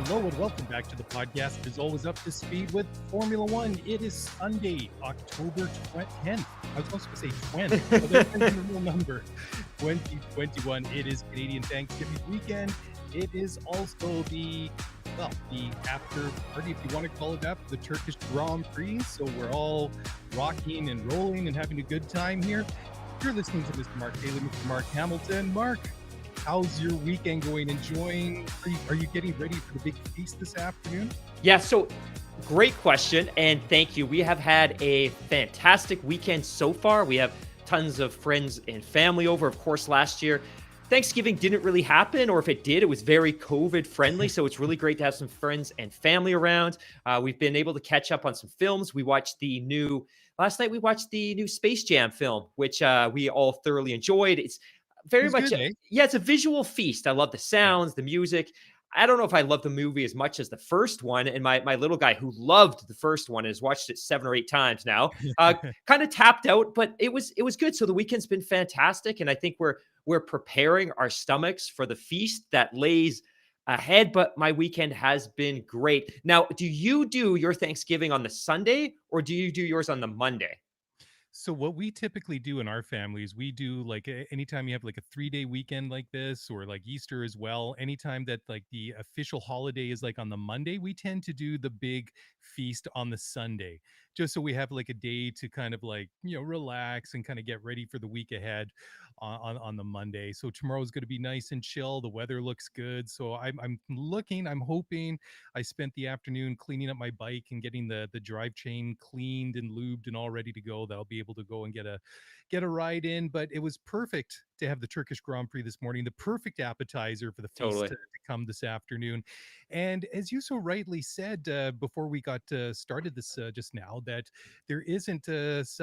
Hello and welcome back to the podcast. As always, up to speed with Formula One. It is Sunday, October 10th. I was supposed to say 20th, but there's a real number. 2021. It is Canadian Thanksgiving weekend. It is also the after party, if you want to call it that, for the Turkish Grand Prix. So we're all rocking and rolling and having a good time here. You're listening to Mr. Mark Haley, Mr. Mark Hamilton. Mark, how's your weekend going? Enjoying? Are you getting ready for the big feast this afternoon? Yeah, so great question, and thank you. We have had a fantastic weekend so far. We have tons of friends and family over. Of course, last year, Thanksgiving didn't really happen, or if it did, it was very COVID friendly. So it's really great to have some friends and family around. We've been able to catch up on some films. Last night we watched the new Space Jam film, which we all thoroughly enjoyed. It's very much, good, eh? yeah, it's a visual feast. I love the sounds, the music. I don't know if I love the movie as much as the first one. And my little guy who loved the first one has watched it 7 or 8 times now, kind of tapped out, but it was good. So the weekend's been fantastic. And I think we're preparing our stomachs for the feast that lays ahead. But my weekend has been great. Now, do you do your Thanksgiving on the Sunday or do you do yours on the Monday? So what we typically do in our families, we do like anytime you have like a 3-day weekend like this, or like Easter as well, anytime that like the official holiday is like on the Monday, we tend to do the big feast on the Sunday, just so we have like a day to kind of like, relax and kind of get ready for the week ahead on the Monday. So tomorrow's going to be nice and chill. The weather looks good. So I'm hoping. I spent the afternoon cleaning up my bike and getting the drive chain cleaned and lubed and all ready to go. That I'll be able to go and get a ride in. But it was perfect to have the Turkish Grand Prix this morning, the perfect appetizer for the feast Totally. to come this afternoon. And as you so rightly said before we got started this just now, that there isn't there's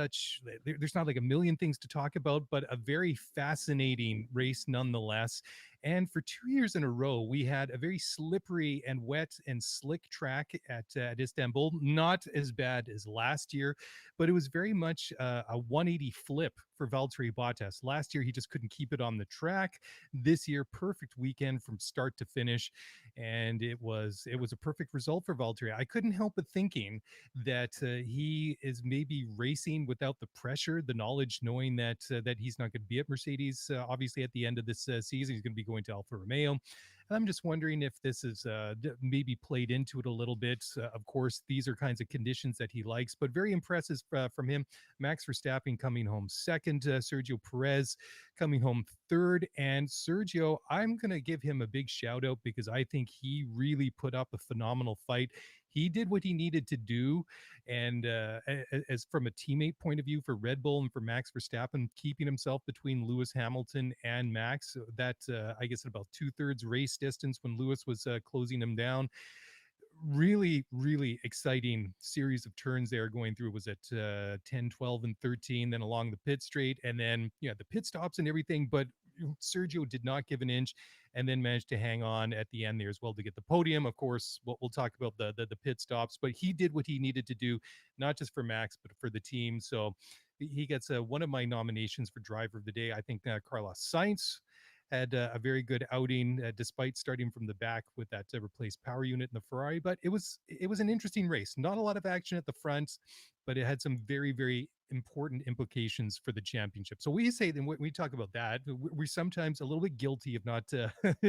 not like a million things to talk about, but a very fascinating race nonetheless. And for 2 years in a row, we had a very slippery and wet and slick track at Istanbul. Not as bad as last year, but it was very much a 180 flip for Valtteri Bottas. Last year, he just couldn't keep it on the track. This year, perfect weekend from start to finish, and it was a perfect result for Valtteri. I couldn't help but thinking that he is maybe racing without the pressure, the knowledge, knowing that he's not going to be at Mercedes. Obviously, at the end of this season, he's going to be going to Alfa Romeo. And I'm just wondering if this is maybe played into it a little bit. Of course, these are kinds of conditions that he likes, but very impressive from him. Max Verstappen coming home second, Sergio Perez coming home third. And Sergio, I'm going to give him a big shout out because I think he really put up a phenomenal fight. He did what he needed to do. And as from a teammate point of view for Red Bull and for Max Verstappen, keeping himself between Lewis Hamilton and Max, that I guess at about 2/3 race distance when Lewis was closing him down. Really, really exciting series of turns there going through. Was at 10, 12, and 13, then along the pit straight, and then the pit stops and everything. But Sergio did not give an inch, and then managed to hang on at the end there as well to get the podium. Of course, we'll talk about the pit stops, but he did what he needed to do, not just for Max, but for the team. So he gets one of my nominations for driver of the day. I think Carlos Sainz had a very good outing despite starting from the back with that replaced power unit in the Ferrari. But it was an interesting race. Not a lot of action at the front, but it had some very, very important implications for the championship. So we say that when we talk about that, we're sometimes a little bit guilty of not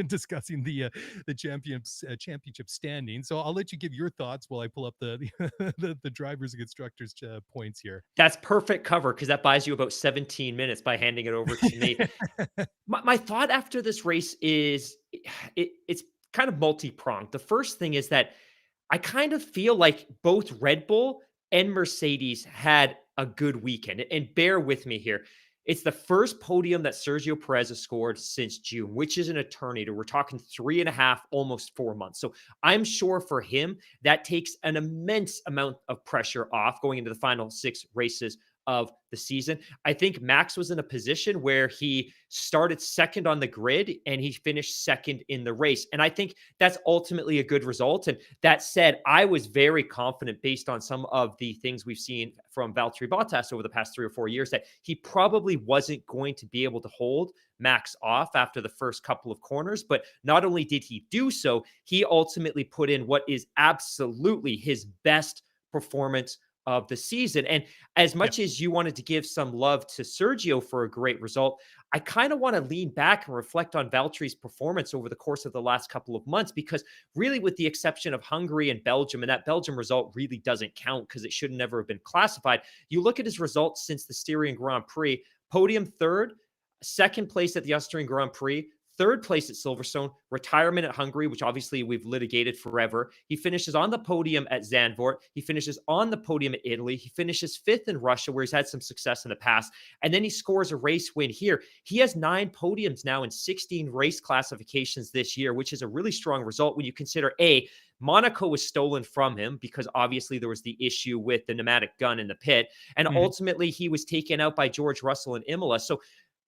discussing the championship standing. So I'll let you give your thoughts while I pull up the drivers and constructors points here. That's perfect cover because that buys you about 17 minutes by handing it over to me. My thought after this race is it's kind of multi-pronged. The first thing is that I kind of feel like both Red Bull and Mercedes had a good weekend. And bear with me here. It's the first podium that Sergio Perez has scored since June, which is an eternity. We're talking 3.5, almost 4 months. So I'm sure for him, that takes an immense amount of pressure off going into the final 6 races of the season. I think Max was in a position where he started second on the grid and he finished second in the race. And I think that's ultimately a good result. And that said, I was very confident based on some of the things we've seen from Valtteri Bottas over the past 3 or 4 years that he probably wasn't going to be able to hold Max off after the first couple of corners. But not only did he do so, he ultimately put in what is absolutely his best performance of the season. And as Yep. much as you wanted to give some love to Sergio for a great result, I kind of want to lean back and reflect on Valtteri's performance over the course of the last couple of months, because really, with the exception of Hungary and Belgium, and that Belgium result really doesn't count because it should never have been classified. You look at his results since the Styrian Grand Prix: podium third, second place at the Austrian Grand Prix, third place at Silverstone, retirement at Hungary, which obviously we've litigated forever. He finishes on the podium at Zandvoort. He finishes on the podium at Italy. He finishes fifth in Russia, where he's had some success in the past. And then he scores a race win here. He has 9 podiums now in 16 race classifications this year, which is a really strong result when you consider Monaco was stolen from him because obviously there was the issue with the pneumatic gun in the pit. And Mhm. ultimately, he was taken out by George Russell in Imola. So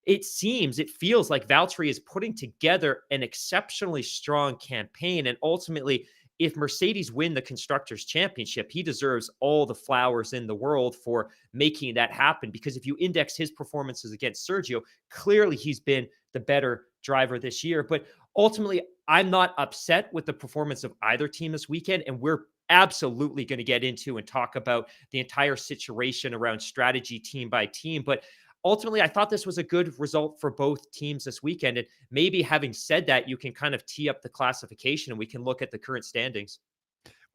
it feels like Valtteri is putting together an exceptionally strong campaign. And ultimately, if Mercedes win the Constructors' Championship, he deserves all the flowers in the world for making that happen. Because if you index his performances against Sergio, clearly he's been the better driver this year. But ultimately, I'm not upset with the performance of either team this weekend. And we're absolutely going to get into and talk about the entire situation around strategy team by team. But ultimately, I thought this was a good result for both teams this weekend. And maybe having said that, you can kind of tee up the classification and we can look at the current standings.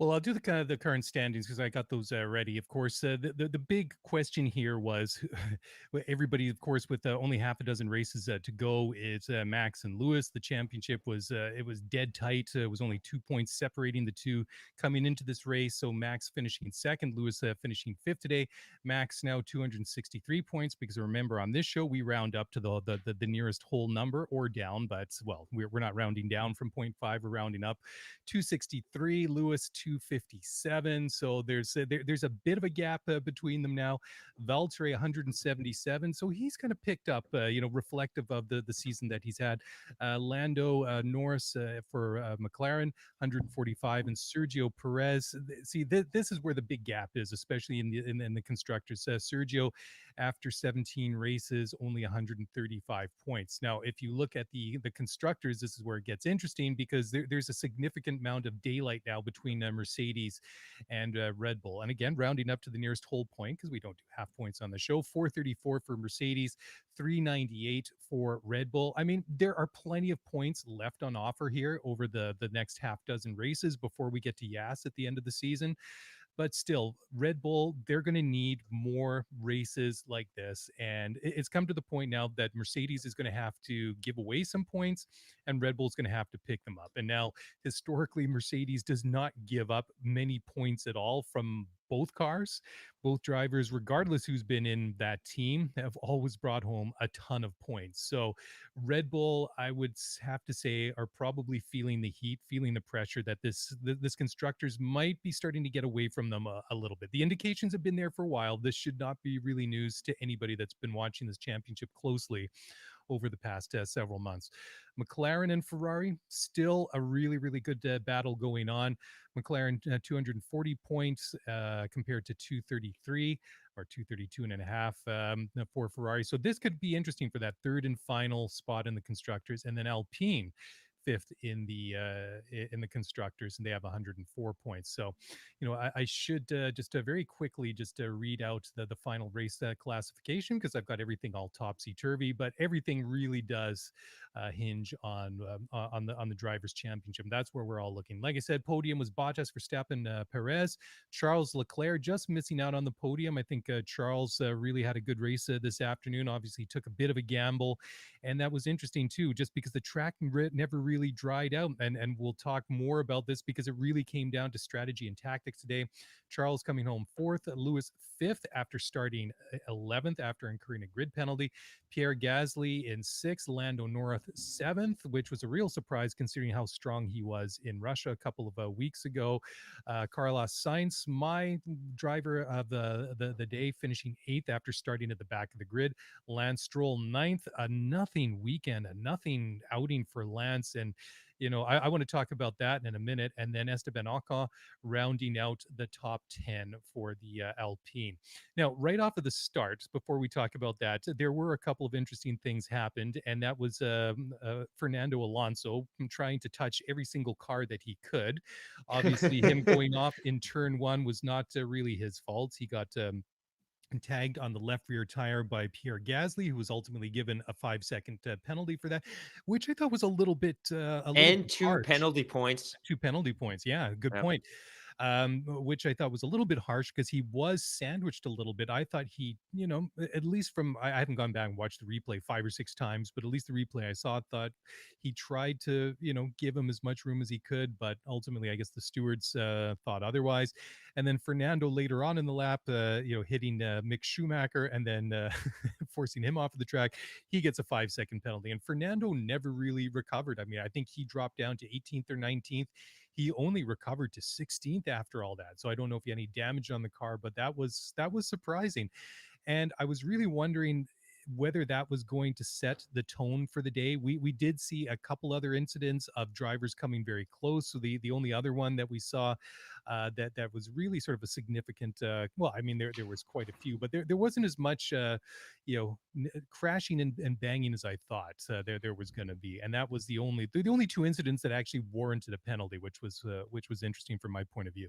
Well, I'll do the kind of the current standings because I got those ready. Of course, the big question here was everybody, of course, with only half a dozen races to go, is Max and Lewis. The championship was it was dead tight. It was only 2 points separating the two coming into this race. So Max finishing second, Lewis finishing fifth today. Max now 263 points because remember on this show we round up to the nearest whole number or down, but well we're not rounding down from point 0.5, we're rounding up. 263, Lewis 257. So there's a bit of a gap between them now. Valtteri 177. So he's kind of picked up, reflective of the season that he's had. Lando Norris for McLaren 145, and Sergio Perez. See, this is where the big gap is, especially in the constructors. Sergio, after 17 races, only 135 points. Now, if you look at the constructors, this is where it gets interesting because there's a significant amount of daylight now between Mercedes and Red Bull. And again, rounding up to the nearest whole point because we don't do half points on the show. 434 for Mercedes, 398 for Red Bull. I mean, there are plenty of points left on offer here over the next half dozen races before we get to Yas at the end of the season. But still, Red Bull, they're going to need more races like this. And it's come to the point now that Mercedes is going to have to give away some points and Red Bull's going to have to pick them up. And now, historically, Mercedes does not give up many points at all from both cars. Both drivers, regardless who's been in that team, have always brought home a ton of points. So Red Bull, I would have to say, are probably feeling the heat, feeling the pressure that this constructors might be starting to get away from them a little bit. The indications have been there for a while. This should not be really news to anybody that's been watching this championship closely over the past several months. McLaren and Ferrari, still a really, really good battle going on. McLaren 240 points compared to 233 or 232 and a half for Ferrari. So this could be interesting for that third and final spot in the constructors. And then Alpine fifth in the constructors, and they have 104 points. So, I should just very quickly just read out the final race classification because I've got everything all topsy turvy, but everything really does hinge on the drivers' championship. That's where we're all looking. Like I said, podium was Bottas, Verstappen, Perez, Charles Leclerc just missing out on the podium. I think Charles really had a good race this afternoon. Obviously, took a bit of a gamble, and that was interesting too, just because the track never really really dried out. And we'll talk more about this because it really came down to strategy and tactics today. Charles coming home fourth, Lewis fifth after starting 11th after incurring a grid penalty, Pierre Gasly in sixth, Lando Norris seventh, which was a real surprise considering how strong he was in Russia a couple of weeks ago. Carlos Sainz, my driver of the day, finishing eighth after starting at the back of the grid. Lance Stroll ninth, a nothing weekend, a nothing outing for Lance. And, I want to talk about that in a minute. And then Esteban Ocon rounding out the top 10 for the Alpine. Now, right off of the start, before we talk about that, there were a couple of interesting things happened, and that was Fernando Alonso trying to touch every single car that he could. Obviously, him going off in turn one was not really his fault. He got tagged on the left rear tire by Pierre Gasly, who was ultimately given a 5-second penalty for that, which I thought was a little And bit 2 harsh. penalty points. 2 penalty points. Yeah, good Yep. point. Which I thought was a little bit harsh because he was sandwiched a little bit. I thought he, at least from, I haven't gone back and watched the replay 5 or 6 times, but at least the replay I saw, thought he tried to, give him as much room as he could. But ultimately, I guess the stewards thought otherwise. And then Fernando later on in the lap, hitting Mick Schumacher and then forcing him off of the track, he gets a 5-second penalty. And Fernando never really recovered. I mean, I think he dropped down to 18th or 19th. He only recovered to 16th after all that. So I don't know if he had any damage on the car, but that was surprising. And I was really wondering whether that was going to set the tone for the day. We did see a couple other incidents of drivers coming very close. So the only other one that we saw that was really sort of a significant. Well, I mean there was quite a few, but there wasn't as much crashing and banging as I thought there was going to be. And that was the only two incidents that actually warranted a penalty, which was interesting from my point of view.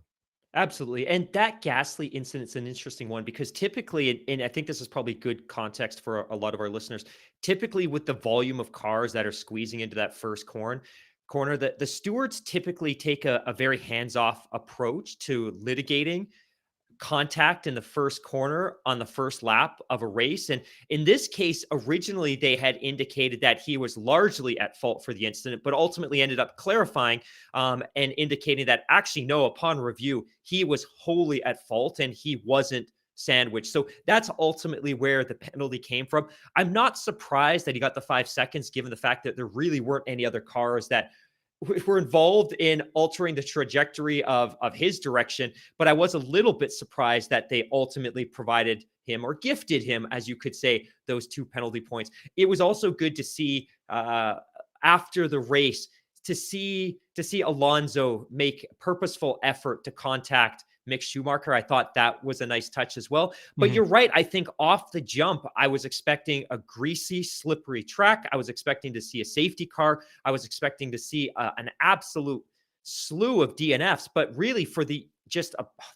Absolutely. And that Gasly incident's an interesting one because typically, and I think this is probably good context for a lot of our listeners, typically with the volume of cars that are squeezing into that first corner, the stewards typically take a very hands-off approach to litigating contact in the first corner on the first lap of a race. And in this case, originally they had indicated that he was largely at fault for the incident, but ultimately ended up clarifying and indicating that actually, no, upon review, he was wholly at fault and he wasn't sandwiched. So that's ultimately where the penalty came from. I'm not surprised that he got the 5 seconds, given the fact that there really weren't any other cars that were involved in altering the trajectory of his direction, but I was a little bit surprised that they ultimately provided him or gifted him, as you could say, those 2 penalty points. It was also good to see after the race to see Alonso make purposeful effort to contact Mick Schumacher. I thought that was a nice touch as well. But Mhm. you're right. I think off the jump, I was expecting a greasy, slippery track. I was expecting to see a safety car. I was expecting to see an absolute slew of DNFs. But really, for the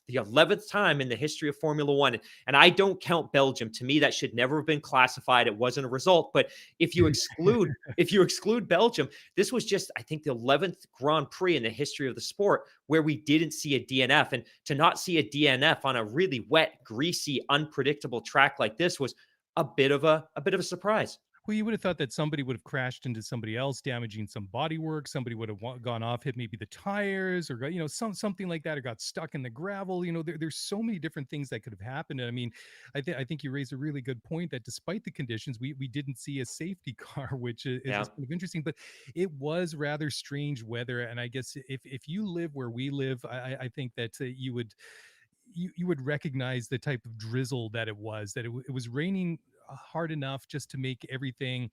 11th time in the history of Formula One, and I don't count Belgium. To me, that should never have been classified. It wasn't a result. But if you exclude Belgium, this was just, I think, the 11th Grand Prix in the history of the sport where we didn't see a DNF. And to not see a DNF on a really wet, greasy, unpredictable track like this was a bit of a surprise. Well, you would have thought that somebody would have crashed into somebody else, damaging some bodywork. Somebody would have gone off, hit maybe the tires, or something like that, or got stuck in the gravel. There's so many different things that could have happened. And I mean, I think you raised a really good point that despite the conditions, we didn't see a safety car, which is Yeah. kind of interesting. But it was rather strange weather, and I guess if you live where we live, I think that you would recognize the type of drizzle that it was. That it was raining hard enough just to make everything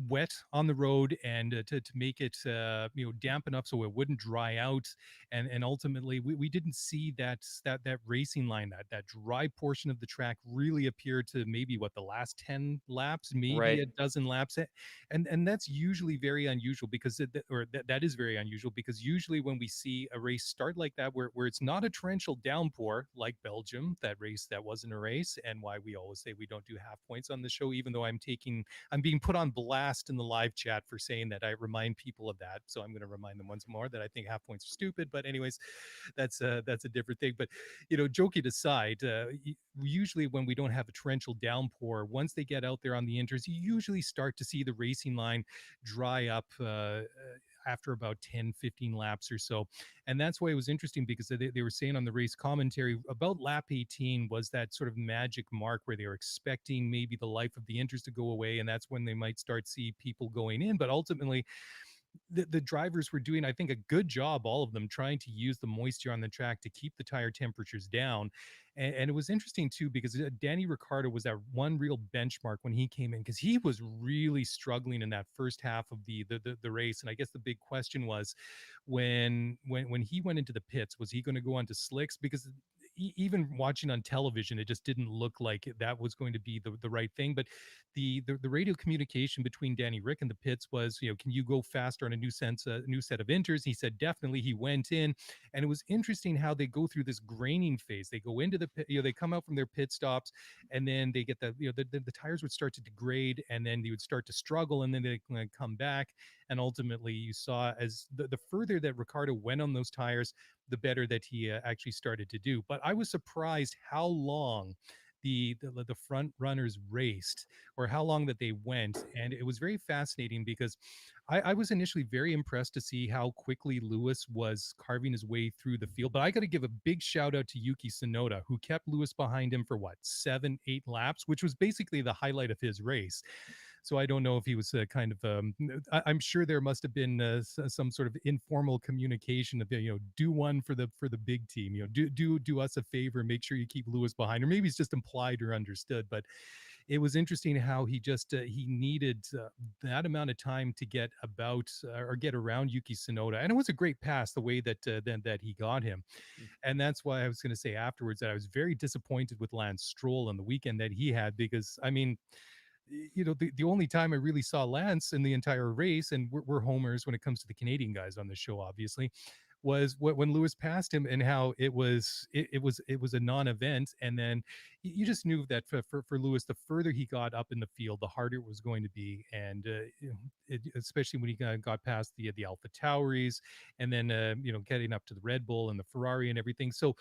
wet on the road and to make it damp enough so it wouldn't dry out. And ultimately we didn't see that racing line, that dry portion of the track really appear to maybe what, the last 10 laps, maybe Right. a dozen laps. And that's usually very unusual because that is very unusual because usually when we see a race start like that, where it's not a torrential downpour like Belgium, that race that wasn't a race, and why we always say we don't do half points on the show, even though I'm being put on blast blast in the live chat for saying that I remind people of that. So I'm going to remind them once more that I think half points are stupid. But anyways, that's a different thing. But joking aside, usually when we don't have a torrential downpour, once they get out there on the inters, you usually start to see the racing line dry up after about 10, 15 laps or so. And that's why it was interesting, because they were saying on the race commentary about lap 18 was that sort of magic mark where they were expecting maybe the life of the inters to go away. And that's when they might start see people going in. But ultimately, the drivers were doing, I think, a good job, all of them, trying to use the moisture on the track to keep the tire temperatures down. And it was interesting too, because Danny Ricciardo was that one real benchmark when he came in, because he was really struggling in that first half of the race. And I guess the big question was, when he went into the pits, was he going to go onto slicks? Because even watching on television, it just didn't look like that was going to be the right thing. But the radio communication between Danny Rick and the pits was, can you go faster on a new set of inters? He said definitely. He went in, and it was interesting how they go through this graining phase. They go into the pit, they come out from their pit stops, and then they get the tires would start to degrade, and then they would start to struggle, and then they come back. And ultimately, you saw as the further that Ricardo went on those tires, the better that he actually started to do. But I was surprised how long the front runners raced, or how long that they went. And it was very fascinating, because I was initially very impressed to see how quickly Lewis was carving his way through the field. But I got to give a big shout out to Yuki Tsunoda, who kept Lewis behind him for what, 7, 8 laps, which was basically the highlight of his race. So I don't know if he was kind of. I'm sure there must have been some sort of informal communication of, do one for the big team. Do us a favor, make sure you keep Lewis behind, or maybe it's just implied or understood. But it was interesting how he just he needed that amount of time to get about or get around Yuki Tsunoda, and it was a great pass the way that then that he got him. And that's why I was going to say afterwards that I was very disappointed with Lance Stroll on the weekend that he had, because I mean, the only time I really saw Lance in the entire race, and we're homers when it comes to the Canadian guys on the show, obviously, was when Lewis passed him, and how it was a non-event. And then you just knew that for Lewis, the further he got up in the field, the harder it was going to be. And especially when he got past the Alpha Tauris, and then getting up to the Red Bull and the Ferrari and everything. So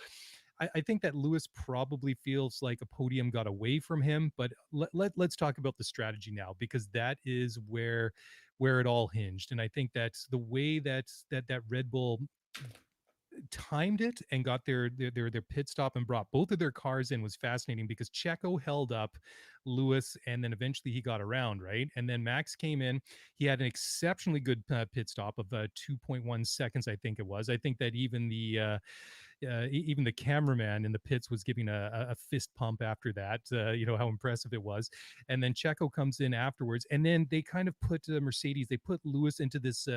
I think that Lewis probably feels like a podium got away from him. But let's talk about the strategy now, because that is where it all hinged. And I think that's the way that Red Bull timed it and got their pit stop and brought both of their cars in was fascinating, because Checo held up Lewis, and then eventually he got around, right? And then Max came in. He had an exceptionally good pit stop of 2.1 seconds, I think it was. I think that even the cameraman in the pits was giving a fist pump after that. How impressive it was. And then Checo comes in afterwards, and then they kind of put Mercedes. They put Lewis into this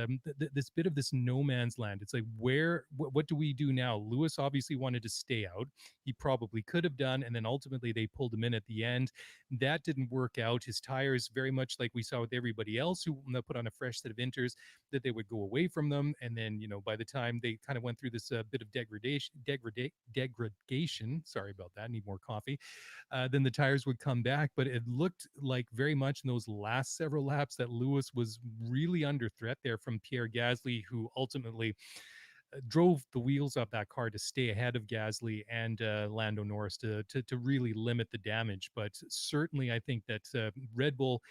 bit of this no man's land. It's like, what do we do now? Lewis obviously wanted to stay out. He probably could have done, and then ultimately they pulled him in at the end. That didn't work out. His tires, very much like we saw with everybody else who put on a fresh set of inters, that they would go away from them. And then, by the time they kind of went through this bit of degradation, sorry about that, need more coffee, then the tires would come back. But it looked like very much in those last several laps that Lewis was really under threat there from Pierre Gasly, who ultimately drove the wheels of that car to stay ahead of Gasly and Lando Norris to really limit the damage. But certainly, I think that Red Bull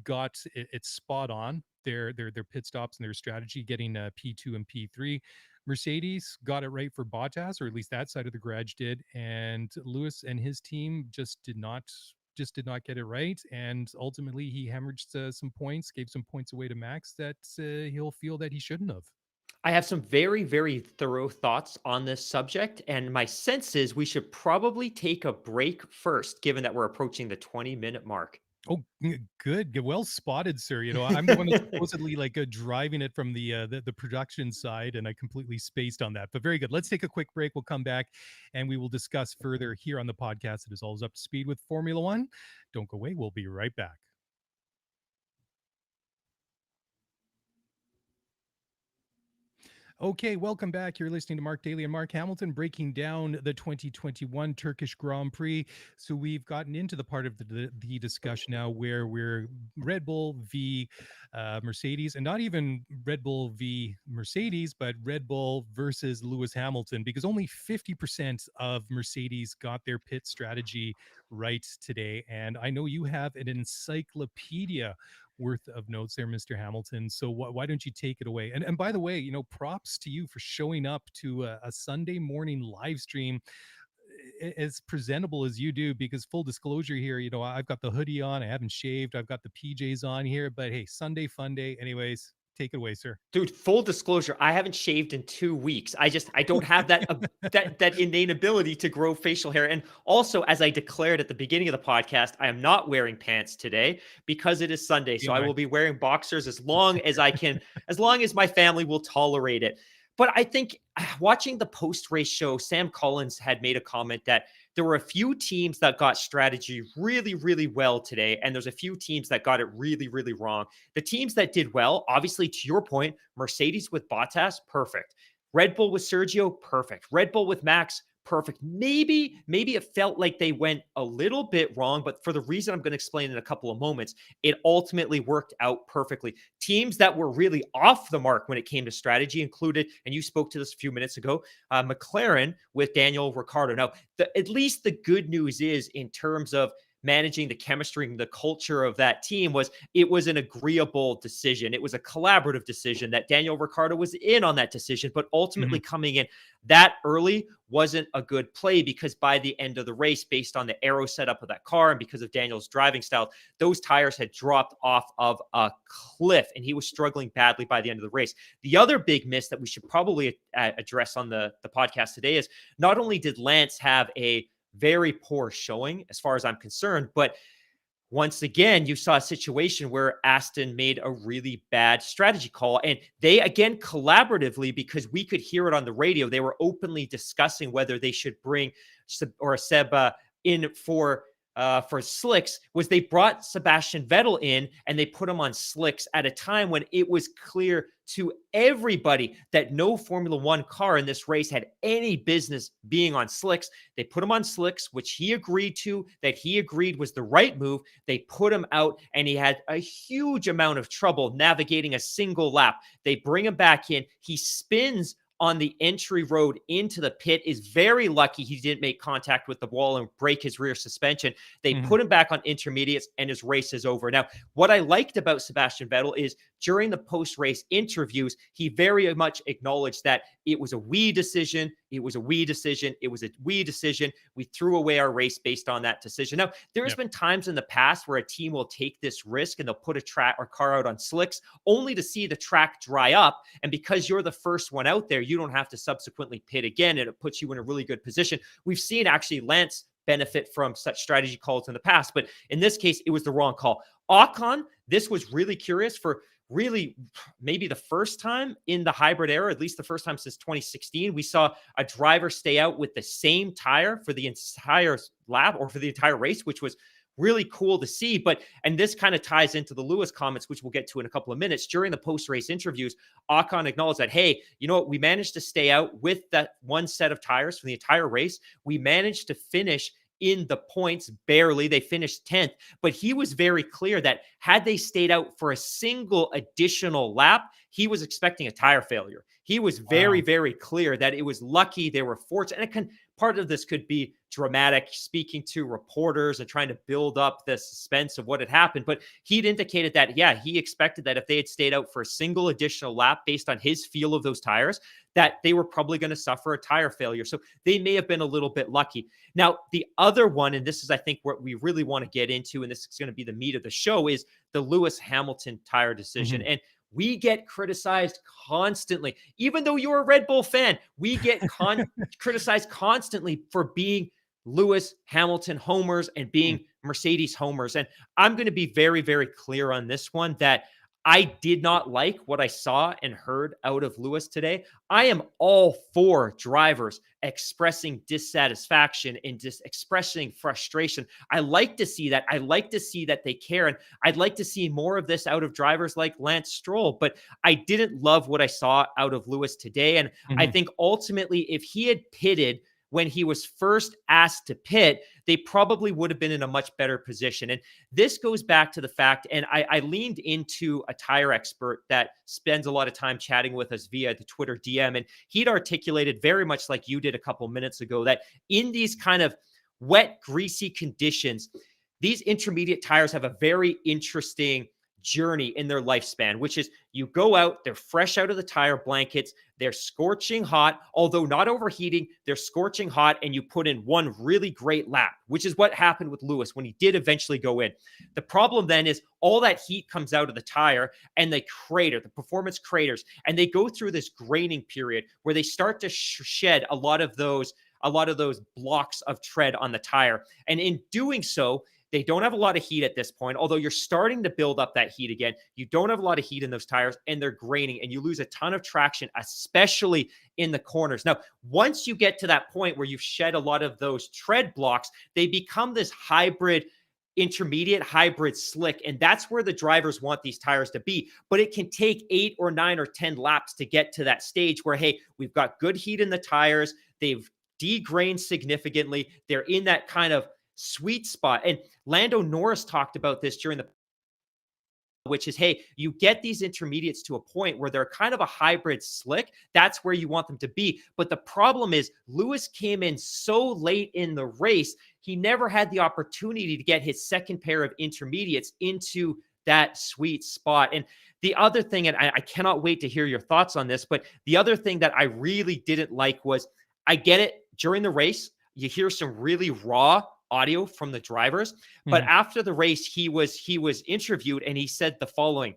got it spot on, their pit stops and their strategy, getting P2 and P3. Mercedes got it right for Bottas, or at least that side of the garage did, and Lewis and his team just did not get it right. And ultimately, he hemorrhaged some points, gave some points away to Max that he'll feel that he shouldn't have. I have some very, very thorough thoughts on this subject, and my sense is we should probably take a break first, given that we're approaching the 20-minute mark. Oh, good. Well spotted, sir. I'm the one that's supposedly like driving it from the production side, and I completely spaced on that. But very good. Let's take a quick break. We'll come back, and we will discuss further here on the podcast that is always up to speed with Formula One. Don't go away. We'll be right back. Okay, welcome back. You're listening to Mark Daly and Mark Hamilton breaking down the 2021 Turkish Grand Prix. So we've gotten into the part of the discussion now where we're Red Bull v Mercedes, and not even Red Bull v Mercedes, but Red Bull versus Lewis Hamilton, because only 50% of Mercedes got their pit strategy right today. And I know you have an encyclopedia worth of notes there, Mr. Hamilton. So why don't you take it away? And by the way, props to you for showing up to a Sunday morning live stream as presentable as you do, because full disclosure here, I've got the hoodie on, I haven't shaved, I've got the PJs on here, but hey, Sunday fun day. Anyways, take it away, sir. Dude, full disclosure, I haven't shaved in 2 weeks. I don't have that innate ability to grow facial hair. And also, as I declared at the beginning of the podcast, I am not wearing pants today because it is Sunday. So I TMI. will be wearing boxers as long as I can, as long as my family will tolerate it. But I think watching the post-race show, Sam Collins had made a comment that there were a few teams that got strategy really, really well today, and there's a few teams that got it really, really wrong. The teams that did well, obviously, to your point, Mercedes with Bottas, perfect. Red Bull with Sergio, perfect. Red Bull with Max, perfect. Maybe it felt like they went a little bit wrong, but for the reason I'm going to explain in a couple of moments, it ultimately worked out perfectly. Teams that were really off the mark when it came to strategy included, and you spoke to this a few minutes ago, McLaren with Daniel Ricciardo. Now, at least the good news is in terms of managing the chemistry and the culture of that team was it was an agreeable decision. It was a collaborative decision that Daniel Ricciardo was in on that decision, but ultimately coming in that early wasn't a good play because by the end of the race, based on the aero setup of that car and because of Daniel's driving style, those tires had dropped off of a cliff and he was struggling badly by the end of the race. The other big miss that we should probably address on the podcast today is not only did Lance have a very poor showing as far as I'm concerned, but once again, you saw a situation where Aston made a really bad strategy call. And they, again, collaboratively, because we could hear it on the radio, they were openly discussing whether they should bring Seb in for slicks, was they brought Sebastian Vettel in and they put him on slicks at a time when it was clear to everybody that no Formula One car in this race had any business being on slicks. They put him on slicks, which he agreed to, that he agreed was the right move. They put him out and he had a huge amount of trouble navigating a single lap. They bring him back in. He spins on the entry road into the pit, is very lucky he didn't make contact with the wall and break his rear suspension. They put him back on intermediates and his race is over. Now, what I liked about Sebastian Vettel is during the post-race interviews, he very much acknowledged that it was a we decision. It was a we decision. It was a we decision. We threw away our race based on that decision. Now, there's been times in the past where a team will take this risk and they'll put a track or car out on slicks only to see the track dry up. And because you're the first one out there, you don't have to subsequently pit again, and it puts you in a really good position. We've seen actually Lance benefit from such strategy calls in the past, but in this case, it was the wrong call. Ocon, this was really curious for really maybe the first time in the hybrid era, at least the first time since 2016, we saw a driver stay out with the same tire for the entire lap or for the entire race, which was really cool to see. But, and this kind of ties into the Lewis comments, which we'll get to in a couple of minutes. During the post-race interviews, Ocon acknowledged that, hey, you know what? We managed to stay out with that one set of tires for the entire race. We managed to finish in the points barely. They finished 10th, but he was very clear that had they stayed out for a single additional lap, he was expecting a tire failure. He was very, very clear that it was lucky they were fortunate. And part of this could be dramatic, speaking to reporters and trying to build up the suspense of what had happened. But he'd indicated that, yeah, he expected that if they had stayed out for a single additional lap based on his feel of those tires, that they were probably going to suffer a tire failure. So they may have been a little bit lucky. Now, the other one, and this is, I think, what we really want to get into, and this is going to be the meat of the show, is the Lewis Hamilton tire decision. And we get criticized constantly. Even though you're a Red Bull fan, we get criticized constantly for being Lewis Hamilton homers and being Mercedes homers. And I'm going to be very, very clear on this one that I did not like what I saw and heard out of Lewis today. I am all for drivers expressing dissatisfaction and just expressing frustration. I like to see that. I like to see that they care. And I'd like to see more of this out of drivers like Lance Stroll. But I didn't love what I saw out of Lewis today. And I Mhm. think ultimately, if he had pitted when he was first asked to pit, they probably would have been in a much better position. And this goes back to the fact, and I leaned into a tire expert that spends a lot of time chatting with us via the Twitter DM, and he'd articulated very much like you did a couple minutes ago that in these kind of wet, greasy conditions, these intermediate tires have a very interesting journey in their lifespan, which is you go out, they're fresh out of the tire blankets, they're scorching hot, although not overheating, they're scorching hot, and you put in one really great lap, which is what happened with Lewis when he did eventually go in. The problem then is all that heat comes out of the tire and they crater, the performance craters, and they go through this graining period where they start to shed a lot of those blocks of tread on the tire. And in doing so, they don't have a lot of heat at this point, although you're starting to build up that heat again. You don't have a lot of heat in those tires, and they're graining, and you lose a ton of traction, especially in the corners. Now, once you get to that point where you've shed a lot of those tread blocks, they become this hybrid intermediate hybrid slick, and that's where the drivers want these tires to be. But it can take 8 or 9 or 10 laps to get to that stage where, hey, we've got good heat in the tires, they've degrained significantly, they're in that kind of sweet spot. And Lando Norris talked about this during the, which is, hey, you get these intermediates to a point where they're kind of a hybrid slick. That's where you want them to be. But the problem is, Lewis came in so late in the race, he never had the opportunity to get his second pair of intermediates into that sweet spot. And the other thing, and I cannot wait to hear your thoughts on this, but the other thing that I really didn't like was, I get it during the race, you hear some really raw audio from the drivers, but Mhm. after the race, he was interviewed and he said the following: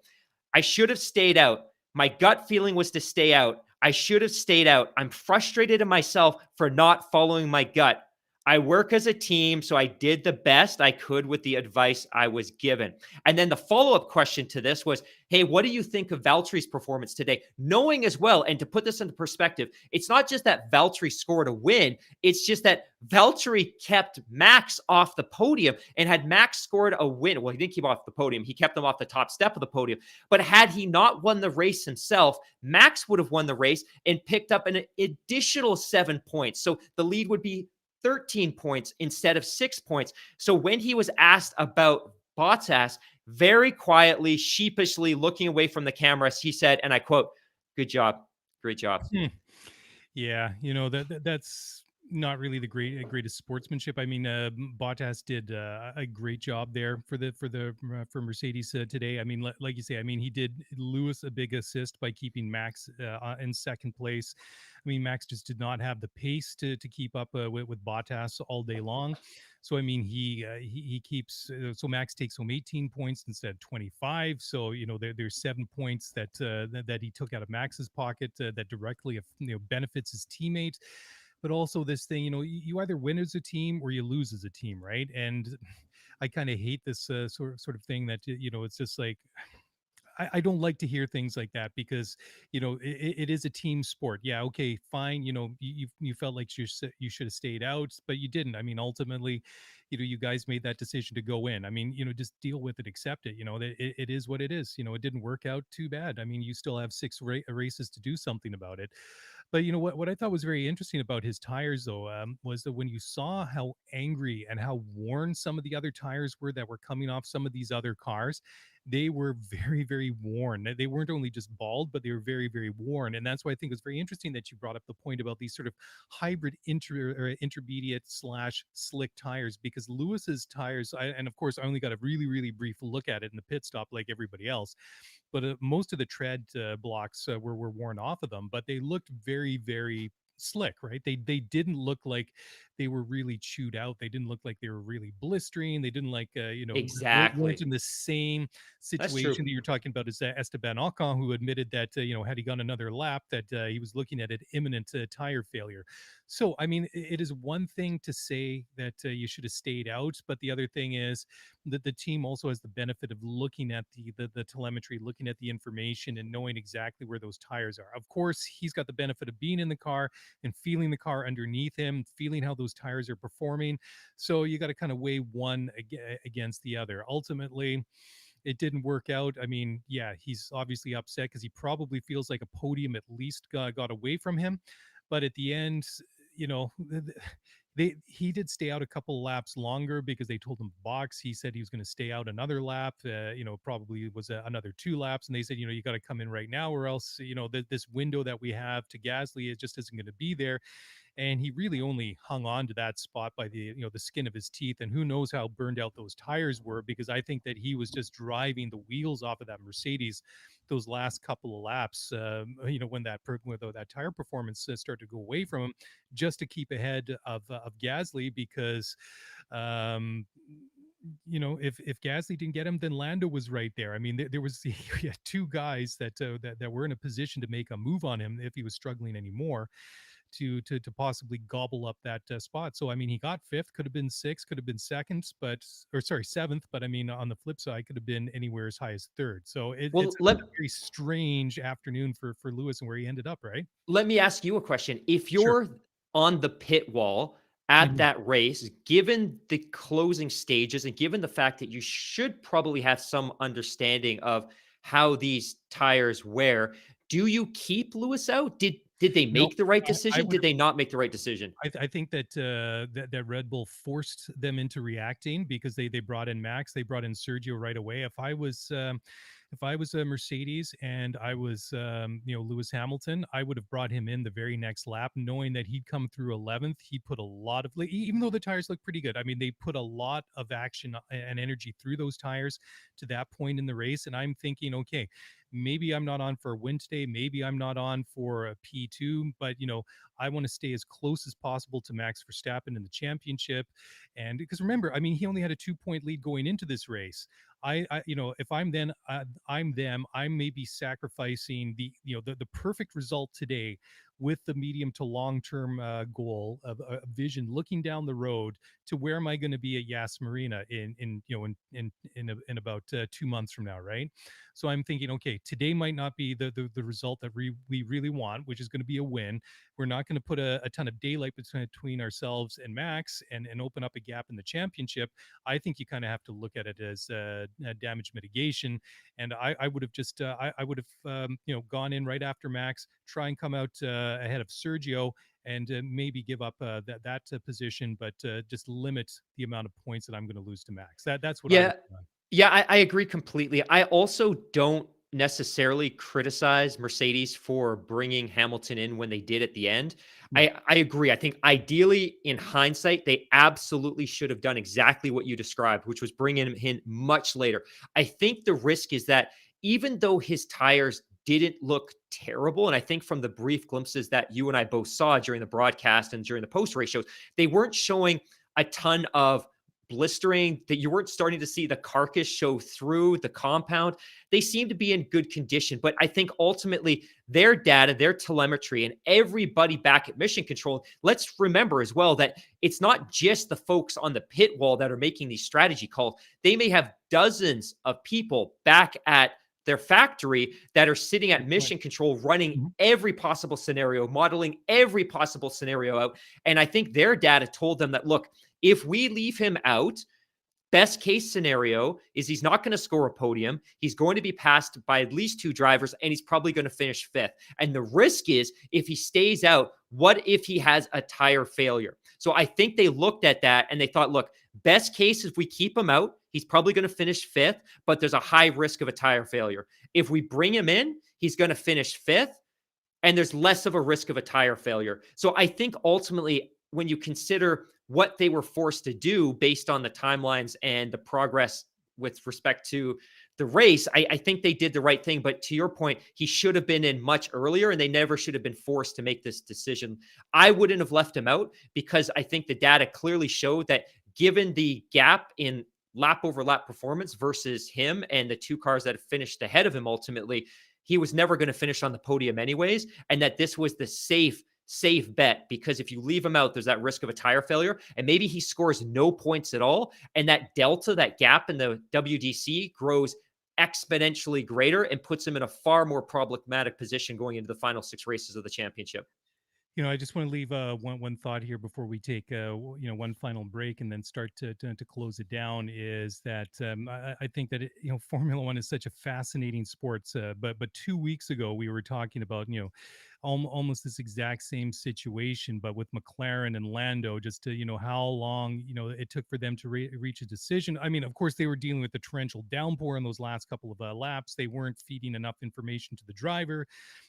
I should have stayed out. My gut feeling was to stay out. I should have stayed out. I'm frustrated at myself for not following my gut. I work as a team, so I did the best I could with the advice I was given. And then the follow up question to this was, hey, what do you think of Valtteri's performance today? Knowing as well, and to put this into perspective, it's not just that Valtteri scored a win, it's just that Valtteri kept Max off the podium. And had Max scored a win, well, he didn't keep off the podium, he kept them off the top step of the podium. But had he not won the race himself, Max would have won the race and picked up an additional 7 points. So the lead would be 13 points instead of 6 points. So when he was asked about Bottas, very quietly, sheepishly looking away from the cameras, he said, and I quote, "Good job. Great job." Hmm. Yeah, that's not really the greatest sportsmanship. I mean, Bottas did a great job there for Mercedes today. I mean, like you say, I mean, he did Lewis a big assist by keeping Max in second place. I mean, Max just did not have the pace to keep up with Bottas all day long. So I mean, he keeps so Max takes home 18 points instead of 25. So there's 7 points that he took out of Max's pocket that directly benefits his teammates. But also this thing, you either win as a team or you lose as a team, right? And I kind of hate this sort of thing that it's just like I don't like to hear things like that because it is a team sport. Yeah, okay, fine. You felt like you should have stayed out, but you didn't. I mean, ultimately, you guys made that decision to go in. I mean, just deal with it, accept it. That it is what it is. It didn't work out too bad. I mean, you still have six races to do something about it. But what I thought was very interesting about his tires, though, was that when you saw how angry and how worn some of the other tires were that were coming off some of these other cars, they were very, very worn. They weren't only just bald, but they were very, very worn. And that's why I think it was very interesting that you brought up the point about these sort of hybrid intermediate slash slick tires, because Lewis's tires, and of course, I only got a really, really brief look at it in the pit stop like everybody else, but most of the tread blocks were worn off of them, but they looked very, very slick, right? They didn't look like they were really chewed out. They didn't look like they were really blistering. They didn't like, weren't Exactly. in the same That's true. situation that you're talking about as Esteban Ocon, who admitted that, had he gone another lap, that he was looking at an imminent tire failure. So, I mean, it is one thing to say that you should have stayed out, but the other thing is that the team also has the benefit of looking at the telemetry, looking at the information, and knowing exactly where those tires are. Of course, he's got the benefit of being in the car and feeling the car underneath him, feeling how those tires are performing. So you got to kind of weigh one against the other. Ultimately, it didn't work out. I mean, yeah, he's obviously upset because he probably feels like a podium at least got away from him. But at the end, you know, he did stay out a couple laps longer because they told him to box. He said he was going to stay out another lap. Probably was another 2 laps, and they said, you got to come in right now, or else, this window that we have to Gasly, it just isn't going to be there. And he really only hung on to that spot by the skin of his teeth, and who knows how burned out those tires were, because I think that he was just driving the wheels off of that Mercedes those last couple of laps, when that tire performance started to go away from him, just to keep ahead of Gasly, because if Gasly didn't get him, then Lando was right there. I mean, there was he had two guys that were in a position to make a move on him if he was struggling anymore, to possibly gobble up that spot. So I mean, he got fifth, could have been sixth, could have been second, seventh. But I mean, on the flip side, could have been anywhere as high as third. So it's Well, a very strange afternoon for Lewis and where he ended up. Right? let me ask you a question. If Sure. you're on the pit wall at Mhm. that race, given the closing stages and given the fact that you should probably have some understanding of how these tires wear, do you keep Lewis out? Did they No, make the right I decision? would. Did they not make the right decision? I think that Red Bull forced them into reacting, because they brought in Max, they brought in Sergio right away. If I was a Mercedes and I was Lewis Hamilton, I would have brought him in the very next lap, knowing that he'd come through 11th. He put a lot of, even though the tires look pretty good. I mean, they put a lot of action and energy through those tires to that point in the race, and I'm thinking, okay, maybe I'm not on for a win today, maybe I'm not on for a P2, but I want to stay as close as possible to Max Verstappen in the championship. And because remember, I mean, he only had a 2 point lead going into this race. If I'm them, I may be sacrificing the perfect result today with the medium to long term goal of a vision looking down the road to where am I going to be at Yas Marina in about 2 months from now, right? So I'm thinking, okay, today might not be the result that we really want, which is going to be a win. We're not going to put a ton of daylight between ourselves and Max and open up a gap in the championship. I think you kind of have to look at it as damage mitigation. And I would have just I would have gone in right after Max, try and come out ahead of Sergio, and maybe give up that position, but just limit the amount of points that I'm going to lose to Max. That's what I would Yeah, have done. Yeah, I agree completely. I also don't necessarily criticize Mercedes for bringing Hamilton in when they did at the end. Yeah. I agree. I think ideally, in hindsight, they absolutely should have done exactly what you described, which was bringing him in much later. I think the risk is that even though his tires didn't look terrible, and I think from the brief glimpses that you and I both saw during the broadcast and during the post race shows, they weren't showing a ton of blistering, that you weren't starting to see the carcass show through the compound. They seem to be in good condition. But I think ultimately their data, their telemetry, and everybody back at Mission Control, let's remember as well that it's not just the folks on the pit wall that are making these strategy calls. They may have dozens of people back at their factory that are sitting at Good point. Mission Control running Mhm. every possible scenario, modeling every possible scenario out. And I think their data told them that, look, if we leave him out, best case scenario is he's not going to score a podium. He's going to be passed by at least two drivers, and he's probably going to finish fifth. And the risk is if he stays out, what if he has a tire failure? So I think they looked at that and they thought, look, best case if we keep him out, he's probably going to finish fifth, but there's a high risk of a tire failure. If we bring him in, he's going to finish fifth, and there's less of a risk of a tire failure. So I think ultimately, when you consider what they were forced to do based on the timelines and the progress with respect to the race, I think they did the right thing. But to your point, he should have been in much earlier, and they never should have been forced to make this decision. I wouldn't have left him out because I think the data clearly showed that given the gap in lap over lap performance versus him and the two cars that finished ahead of him ultimately, he was never going to finish on the podium anyways, and that this was the safe bet, because if you leave him out, there's that risk of a tire failure, and maybe he scores no points at all, and that delta, that gap in the WDC grows exponentially greater and puts him in a far more problematic position going into the final 6 races of the championship. I just want to leave one thought here before we take one final break and then start to close it down. Is that I think that Formula One is such a fascinating sport. But 2 weeks ago we were talking about almost this exact same situation, but with McLaren and Lando, just to how long it took for them to reach a decision. I mean, of course, they were dealing with the torrential downpour in those last couple of laps. They weren't feeding enough information to the driver.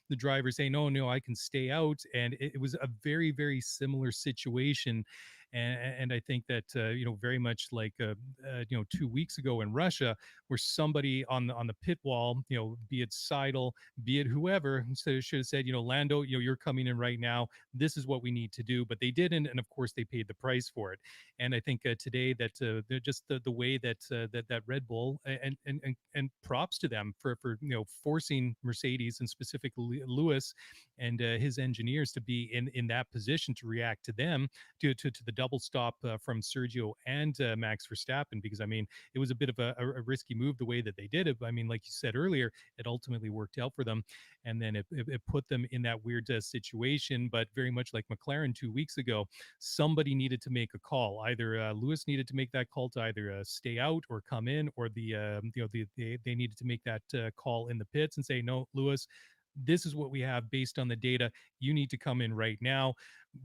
The driver saying, "No, no, I can stay out," and it was a very, very similar situation. And I think that very much like 2 weeks ago in Russia, where somebody on the pit wall, be it Seidel, be it whoever, so should have said, Lando, you're coming in right now. This is what we need to do, but they didn't, and of course they paid the price for it. And I think today that just the way that that Red Bull and props to them for forcing Mercedes and specifically Lewis and his engineers to be in that position to react to them to the double stop from Sergio and Max Verstappen, because I mean it was a bit of a risky move the way that they did it. But I mean, like you said earlier, it ultimately worked out for them, and then it put them in that weird situation. But very much like McLaren 2 weeks ago, somebody needed to make a call. Either Lewis needed to make that call to either stay out or come in, or they needed to make that call in the pits and say, "No, Lewis, this is what we have based on the data. You need to come in right now."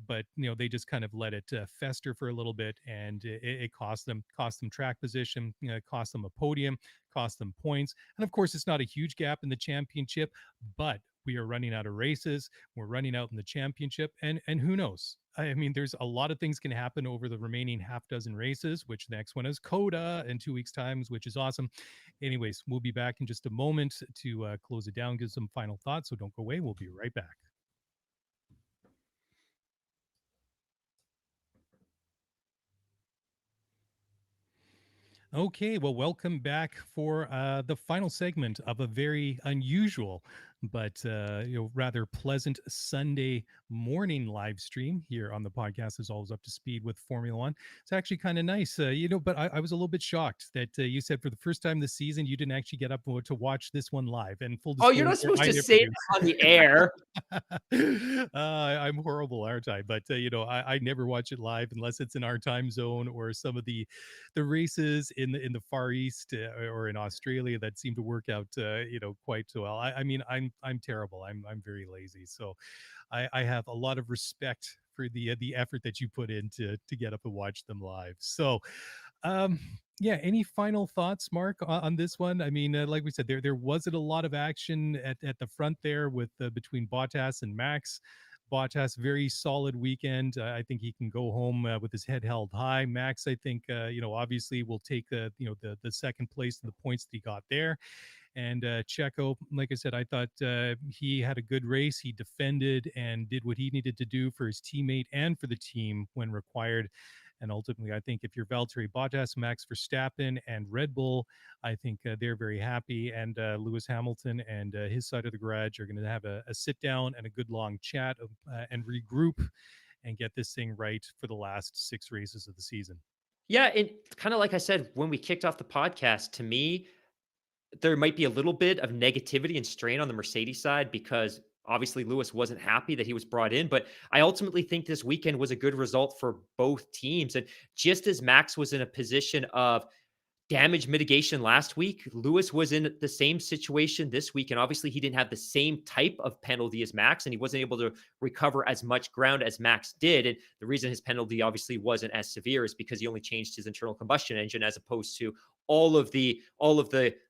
But they just kind of let it fester for a little bit, and it cost them track position, cost them a podium, cost them points. And of course, it's not a huge gap in the championship, but we are running out of races. We're running out in the championship, and who knows? I mean, there's a lot of things can happen over the remaining half dozen races, which the next one is Coda in 2 weeks' times, which is awesome. Anyways, we'll be back in just a moment to close it down, give some final thoughts. So don't go away. We'll be right back. Okay, well, welcome back for the final segment of a very unusual but rather pleasant Sunday morning live stream here on the podcast. Is always up to speed with Formula One. It's actually kind of nice, but I was a little bit shocked that you said for the first time this season you didn't actually get up to watch this one live. And full Oh, you're disclosure, not supposed I to never say do. that on the air. I'm horrible, aren't I? But I never watch it live unless it's in our time zone or some of the races in the Far East or in Australia that seem to work out quite well. I mean I'm terrible. I'm very lazy, so I have a lot of respect for the effort that you put in to get up and watch them live. So um yeah, any final thoughts, Mark, on this one? I mean, like we said, there wasn't a lot of action at the front there with between Bottas and Max. Bottas, very solid weekend. I think he can go home with his head held high. Max, I think, obviously will take the second place and the points that he got there. And Checo, like I said, I thought he had a good race. He defended and did what he needed to do for his teammate and for the team when required. And ultimately, I think if you're Valtteri Bottas, Max Verstappen, and Red Bull, I think they're very happy. And Lewis Hamilton and his side of the garage are going to have a sit down and a good long chat and regroup and get this thing right for the last 6 races of the season. Yeah, and kind of like I said when we kicked off the podcast, to me, there might be a little bit of negativity and strain on the Mercedes side because obviously Lewis wasn't happy that he was brought in, but I ultimately think this weekend was a good result for both teams. And just as Max was in a position of damage mitigation last week, Lewis was in the same situation this week. And obviously, he didn't have the same type of penalty as Max, and he wasn't able to recover as much ground as Max did. And the reason his penalty obviously wasn't as severe is because he only changed his internal combustion engine as opposed to all of the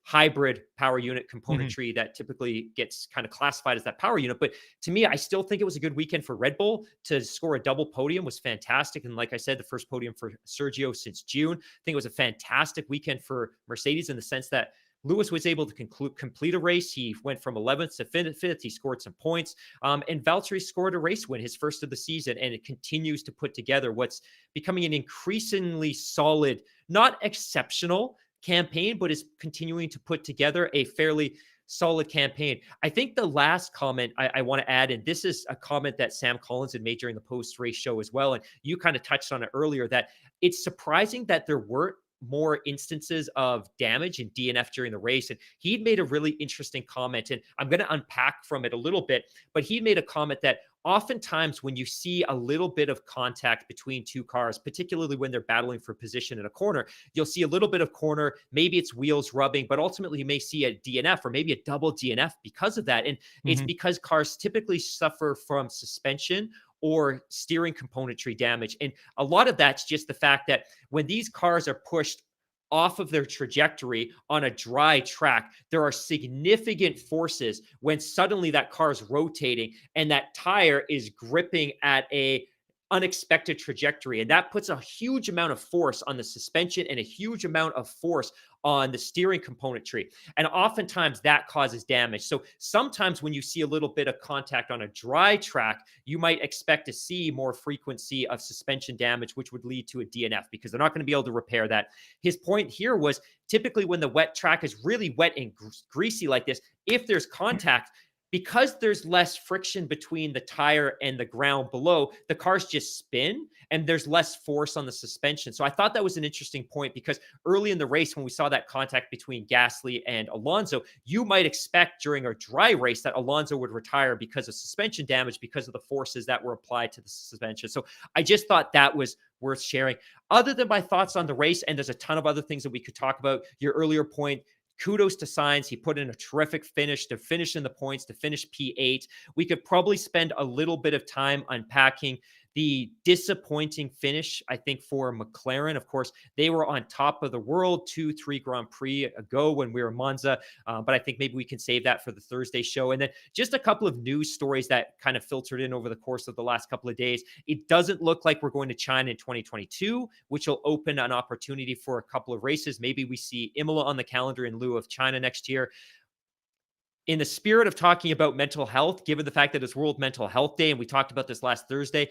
hybrid power unit Mhm. componentry that typically gets kind of classified as that power unit. But to me, I still think it was a good weekend for Red Bull. To score a double podium was fantastic. And like I said, the first podium for Sergio since June. I think it was a fantastic weekend for Mercedes in the sense that Lewis was able to complete a race. He went from 11th to 5th. He scored some points. And Valtteri scored a race win, his first of the season, and it continues to put together what's becoming an increasingly solid, not exceptional campaign, but is continuing to put together a fairly solid campaign. I think the last comment I want to add, and this is a comment that Sam Collins had made during the post race show as well, and you kind of touched on it earlier, that it's surprising that there weren't more instances of damage and DNF during the race. And he'd made a really interesting comment, and I'm going to unpack from it a little bit, but he made a comment that oftentimes when you see a little bit of contact between two cars, particularly when they're battling for position in a corner, you'll see a little bit of corner, maybe it's wheels rubbing, but ultimately you may see a DNF or maybe a double DNF because of that. And it's Mhm. because cars typically suffer from suspension or steering componentry damage. And a lot of that's just the fact that when these cars are pushed off of their trajectory on a dry track, there are significant forces when suddenly that car is rotating and that tire is gripping at a unexpected trajectory, and that puts a huge amount of force on the suspension and a huge amount of force on the steering componentry, and oftentimes that causes damage. So sometimes when you see a little bit of contact on a dry track, you might expect to see more frequency of suspension damage, which would lead to a DNF because they're not going to be able to repair that. His point here was typically when the wet track is really wet and greasy like this, if there's contact, because there's less friction between the tire and the ground below, the cars just spin and there's less force on the suspension. So I thought that was an interesting point because early in the race, when we saw that contact between Gasly and Alonso, you might expect during a dry race that Alonso would retire because of suspension damage, because of the forces that were applied to the suspension. So I just thought that was worth sharing. Other than my thoughts on the race, and there's a ton of other things that we could talk about, your earlier point, kudos to Sainz. He put in a terrific finish to finish in the points, to finish P8. We could probably spend a little bit of time unpacking the disappointing finish, I think, for McLaren. Of course, they were on top of the world 2, 3 Grand Prix ago when we were in Monza, but I think maybe we can save that for the Thursday show. And then just a couple of news stories that kind of filtered in over the course of the last couple of days. It doesn't look like we're going to China in 2022, which will open an opportunity for a couple of races. Maybe we see Imola on the calendar in lieu of China next year. In the spirit of talking about mental health, given the fact that it's World Mental Health Day, and we talked about this last Thursday,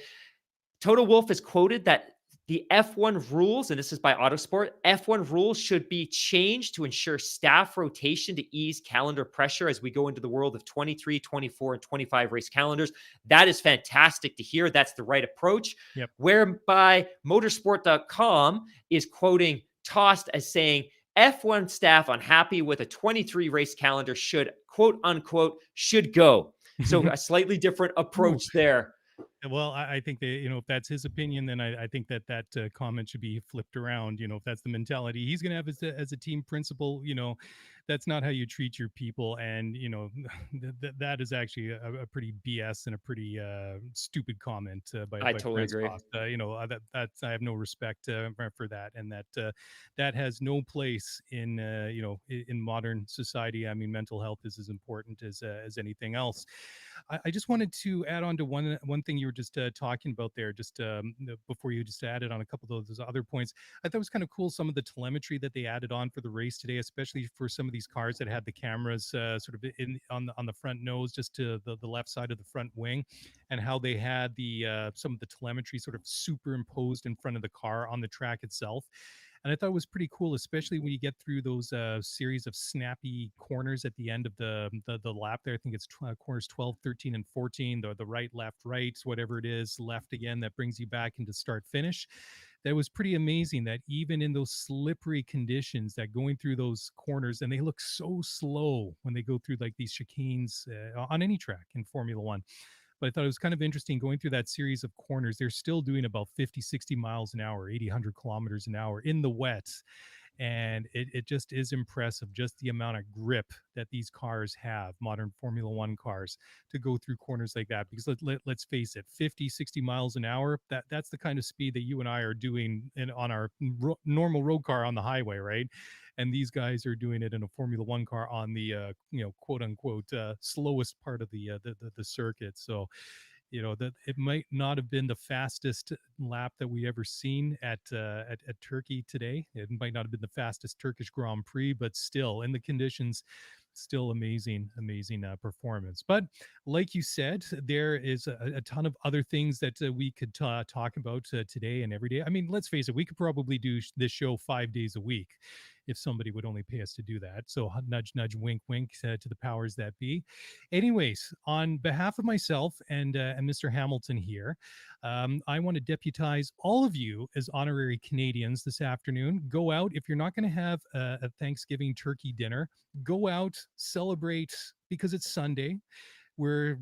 Toto Wolff is quoted that the F1 rules, and this is by Autosport, F1 rules should be changed to ensure staff rotation to ease calendar pressure as we go into the world of 23, 24, and 25 race calendars. That is fantastic to hear. That's the right approach. Yep. Whereby motorsport.com is quoting Tost as saying, F1 staff unhappy with a 23 race calendar should, quote unquote, should go. So a slightly different Ooh. approach there. Well, I think that, if that's his opinion, then I think that comment should be flipped around. If that's the mentality he's going to have as a team principal, that's not how you treat your people. And, that is actually a pretty BS and a pretty stupid comment I by totally agree. Francois. That's, I have no respect for that. And that has no place in, in modern society. I mean, mental health is as important as anything else. I just wanted to add on to one thing you were just talking about there, just before you just added on a couple of those other points. I thought it was kind of cool some of the telemetry that they added on for the race today, especially for some of these cars that had the cameras sort of on the front nose, just to the left side of the front wing, and how they had the some of the telemetry sort of superimposed in front of the car on the track itself. And I thought it was pretty cool, especially when you get through those series of snappy corners at the end of the lap there. I think it's corners 12, 13, and 14, the right, left, right, whatever it is, left again, that brings you back into start finish. That was pretty amazing that even in those slippery conditions, that going through those corners, and they look so slow when they go through like these chicanes on any track in Formula One. But I thought it was kind of interesting going through that series of corners. They're still doing about 50, 60 miles an hour, 80, 100 kilometers an hour in the wet. And it just is impressive, just the amount of grip that these cars have, modern Formula One cars, to go through corners like that. Because let's face it, 50, 60 miles an hour, that's the kind of speed that you and I are doing on our normal road car on the highway, right? And these guys are doing it in a Formula One car on the quote unquote slowest part of the circuit. So that it might not have been the fastest lap that we ever seen at Turkey today. It might not have been the fastest Turkish Grand Prix, but still, in the conditions, still amazing performance. But like you said, there is a ton of other things that we could talk about today and every day. I mean, let's face it, we could probably do this show 5 days a week if somebody would only pay us to do that. So nudge, nudge, wink, wink to the powers that be. Anyways, on behalf of myself and Mr. Hamilton here, I want to deputize all of you as honorary Canadians this afternoon. Go out if you're not going to have a Thanksgiving turkey dinner. Go out, celebrate because it's Sunday. We're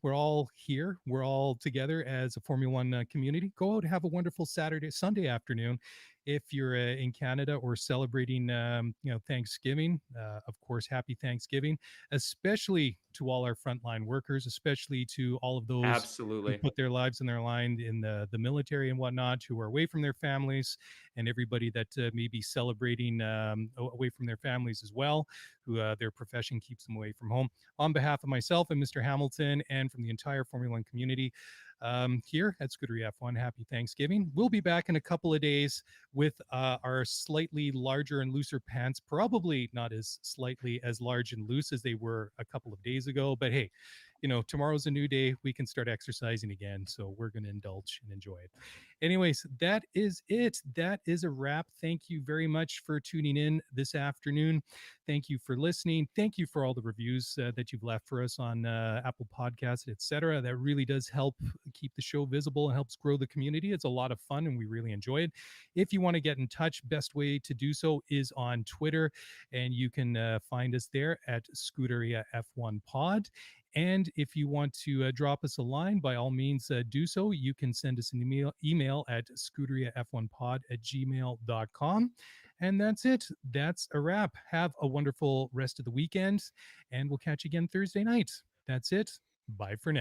all here, we're all together as a Formula One community. Go out, have a wonderful Sunday afternoon. If you're in Canada or celebrating Thanksgiving, of course, happy Thanksgiving, especially to all our frontline workers, especially to all of those who Absolutely. put their lives in their line in the military and whatnot, who are away from their families, and everybody that may be celebrating away from their families as well, who their profession keeps them away from home. On behalf of myself and Mr. Hamilton, and from the entire Formula One community here at Scuderia F1, happy Thanksgiving. We'll be back in a couple of days with our slightly larger and looser pants, probably not as slightly as large and loose as they were a couple of days ago. But hey, tomorrow's a new day. We can start exercising again. So we're going to indulge and enjoy it. Anyways, that is it. That is a wrap. Thank you very much for tuning in this afternoon. Thank you for listening. Thank you for all the reviews that you've left for us on Apple Podcasts, etc. That really does help keep the show visible and helps grow the community. It's a lot of fun and we really enjoy it. If you want to get in touch, best way to do so is on Twitter, and you can find us there at Scuderia F1 Pod. And if you want to drop us a line, by all means, do so. You can send us an email at scuderiaf1pod@gmail.com. And that's it. That's a wrap. Have a wonderful rest of the weekend, and we'll catch you again Thursday night. That's it. Bye for now.